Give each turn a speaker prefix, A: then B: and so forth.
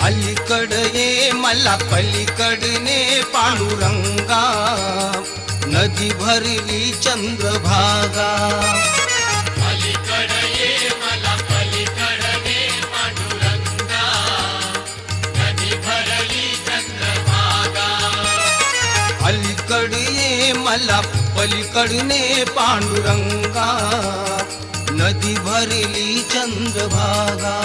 A: अलीकड ये मला पलीकडने पांडुरंगा, नदी भरली चंद्रभागा।
B: अलीकड ये मला पलीकडने पांडुरंगा, नदी भरली चंद्रभागा।
A: अलीकड ये मला पलीकडने पांडुरंगा, नदी भरली चंद्रभागा।